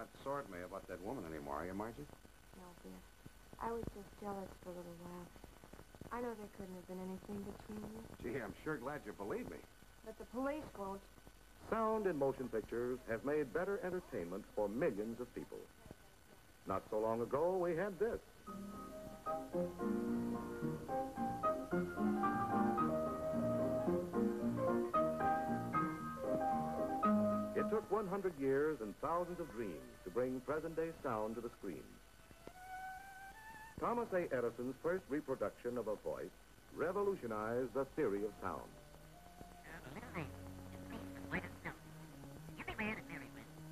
not sore at me about that woman anymore, are you, Margie? No, Biff. I was just jealous for a little while. I know there couldn't have been anything between you. Gee, I'm sure glad you believe me. But the police won't. Sound in motion pictures have made better entertainment for millions of people. Not so long ago, we had this. It took 100 years and thousands of dreams to bring present-day sound to the screen. Thomas A. Edison's first reproduction of a voice revolutionized the theory of sound.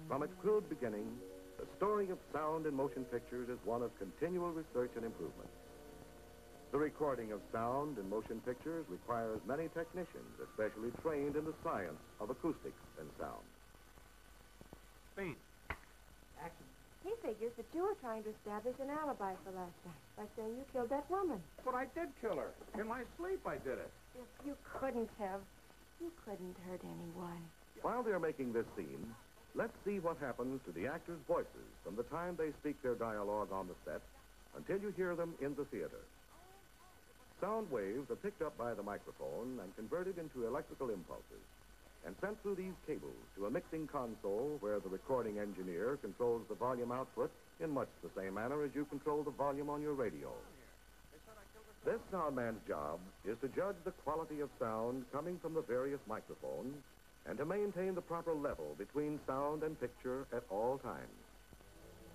From its crude beginning, the story of sound in motion pictures is one of continual research and improvement. The recording of sound in motion pictures requires many technicians, especially trained in the science of acoustics and sound. Bean. Action. He figures that you were trying to establish an alibi for last night by saying you killed that woman. But I did kill her. In my sleep, I did it. If you couldn't have. You couldn't hurt anyone. While they're making this scene, let's see what happens to the actors' voices from the time they speak their dialogue on the set until you hear them in the theater. Sound waves are picked up by the microphone and converted into electrical impulses and sent through these cables to a mixing console where the recording engineer controls the volume output in much the same manner as you control the volume on your radio. This soundman's job is to judge the quality of sound coming from the various microphones and to maintain the proper level between sound and picture at all times.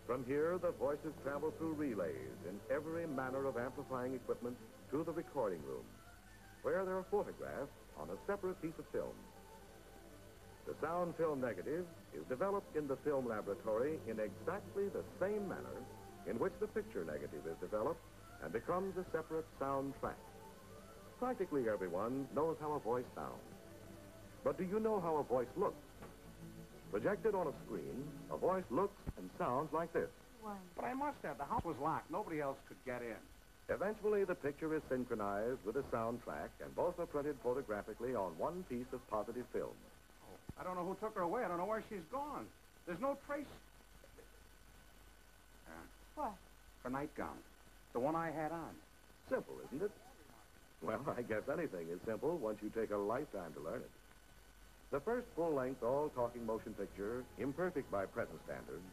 From here, the voices travel through relays in every manner of amplifying equipment to the recording room, where they are photographed on a separate piece of film. The sound film negative is developed in the film laboratory in exactly the same manner in which the picture negative is developed and becomes a separate sound track. Practically everyone knows how a voice sounds. But do you know how a voice looks? Projected on a screen, a voice looks and sounds like this. But I must have. The house was locked. Nobody else could get in. Eventually, the picture is synchronized with the sound track, and both are printed photographically on one piece of positive film. I don't know who took her away. I don't know where she's gone. There's no trace. What? Her nightgown. The one I had on. Simple, isn't it? Well, I guess anything is simple once you take a lifetime to learn it. The first full-length, all-talking motion picture, imperfect by present standards,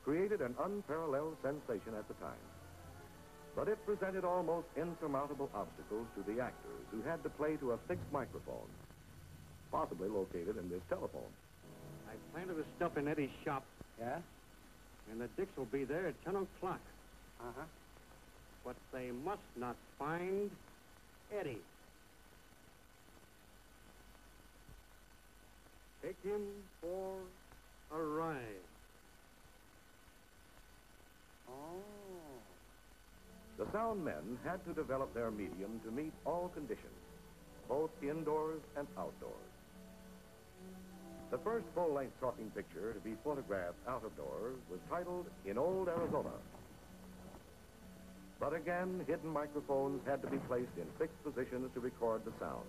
created an unparalleled sensation at the time. But it presented almost insurmountable obstacles to the actors who had to play to a fixed microphone, possibly located in this telephone. I planted the stuff in Eddie's shop. Yeah? And the Dicks will be there at 10 o'clock. Uh-huh. But they must not find Eddie. Take him for a ride. Oh. The sound men had to develop their medium to meet all conditions, both indoors and outdoors. The first full-length talking picture to be photographed out of doors was titled In Old Arizona. But again, hidden microphones had to be placed in fixed positions to record the sound.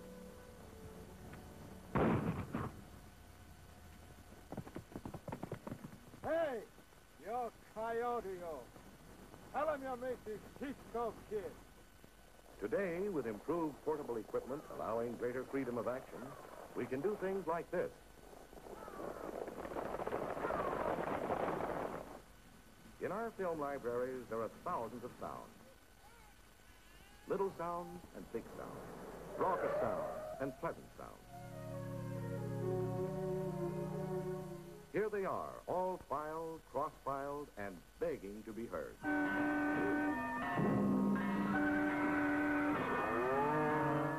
Hey, you're Coyote, yo. Tell him you'll meet this Cisco kid. Today, with improved portable equipment allowing greater freedom of action, we can do things like this. In our film libraries, there are thousands of sounds. Little sounds and big sounds. Raucous sounds and pleasant sounds. Here they are, all filed, cross-filed, and begging to be heard.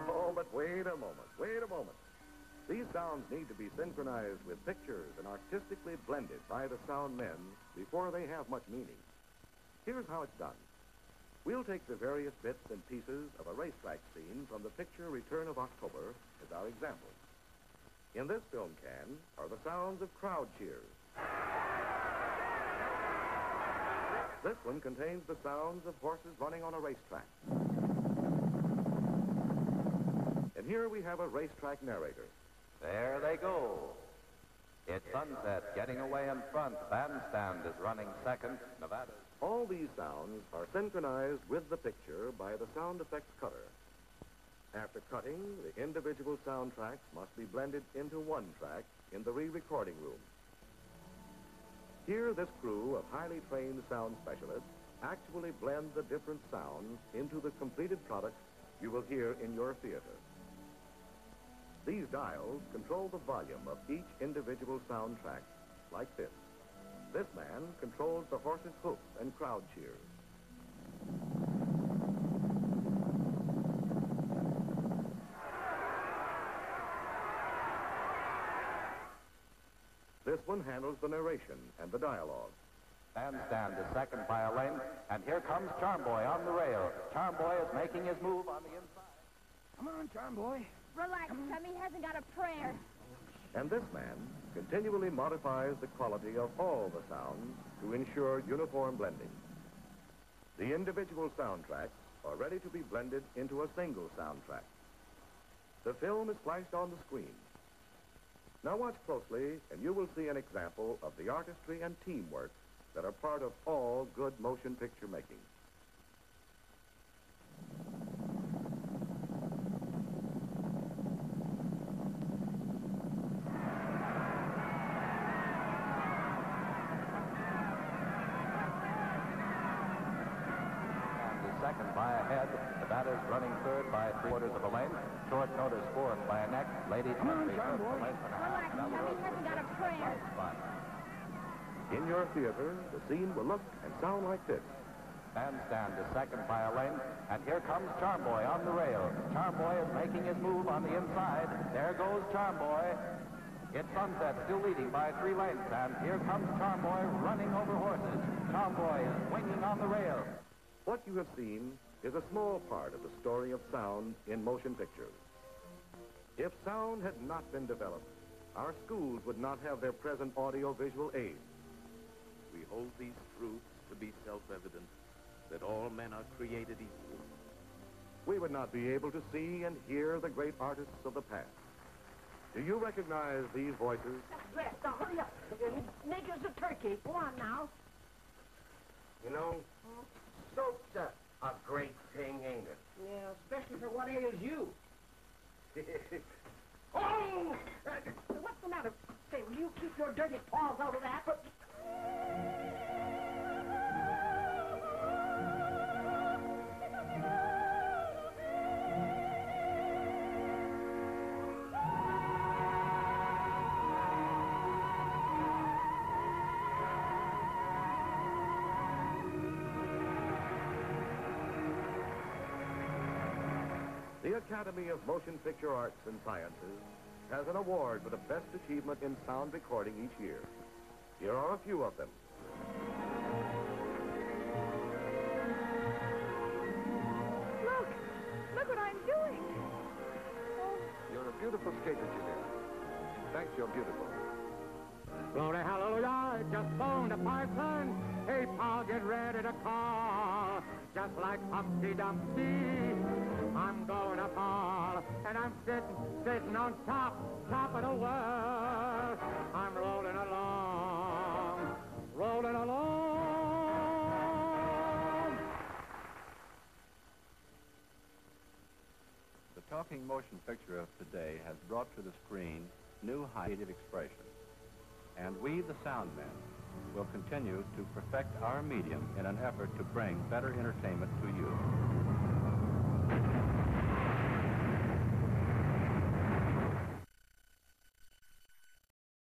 Oh, but wait a moment. These sounds need to be synchronized with pictures and artistically blended by the sound men before they have much meaning. Here's how it's done. We'll take the various bits and pieces of a racetrack scene from the picture Return of October as our example. In this film can are the sounds of crowd cheers. This one contains the sounds of horses running on a racetrack. And here we have a racetrack narrator. There they go. It's sunset, getting away in front. Bandstand is running second. Nevada. All these sounds are synchronized with the picture by the sound effects cutter. After cutting, the individual sound tracks must be blended into one track in the re-recording room. Here, this crew of highly trained sound specialists actually blend the different sounds into the completed product you will hear in your theater. These dials control the volume of each individual sound track, like this. This man controls the horse's hoof and crowd cheers. This one handles the narration and the dialogue. Bandstand is second by a length, and here comes Charm Boy on the rail. Charm Boy is making his move on the inside. Come on, Charm Boy. Relax, Chummy hasn't got a prayer. And this man continually modifies the quality of all the sounds to ensure uniform blending. The individual soundtracks are ready to be blended into a single soundtrack. The film is flashed on the screen. Now watch closely, and you will see an example of the artistry and teamwork that are part of all good motion picture making. Second by a head. The batter's running third by 3/4 of a length. Short notice fourth by a neck. Lady Come on, Chummy, Charm Boy. length and a half. Relax, Chummy hasn't got a prayer. In your theater, the scene will look and sound like this. Bandstand is second by a length, and here comes Charm Boy on the rail. Charm Boy is making his move on the inside. There goes Charm Boy. It's Sunset, still leading by 3 lengths, and here comes Charm Boy running over horses. Charm Boy is swinging on the rail. What you have seen is a small part of the story of sound in motion pictures. If sound had not been developed, our schools would not have their present audio-visual aids. We hold these truths to be self-evident, that all men are created equal. We would not be able to see and hear the great artists of the past. Do you recognize these voices? Dress, now hurry up. Make us a turkey. Go on now. You know, soap's a great thing, ain't it? Yeah, especially for what ails you. Oh! What's the matter? Say, will you keep your dirty paws out of that? The Academy of Motion Picture Arts and Sciences has an award for the best achievement in sound recording each year. Here are a few of them. Look! Look what I'm doing! You're a beautiful skater, Julia. Thanks, you're beautiful. Glory, hallelujah, just phoned a parson. Hey, Pa, get ready to call. Just like Humpty Dumpty, I'm going to fall. And I'm sitting on top of the world. I'm rolling along. The talking motion picture of today has brought to the screen new heightened expression. And we, the Soundmen, will continue to perfect our medium in an effort to bring better entertainment to you.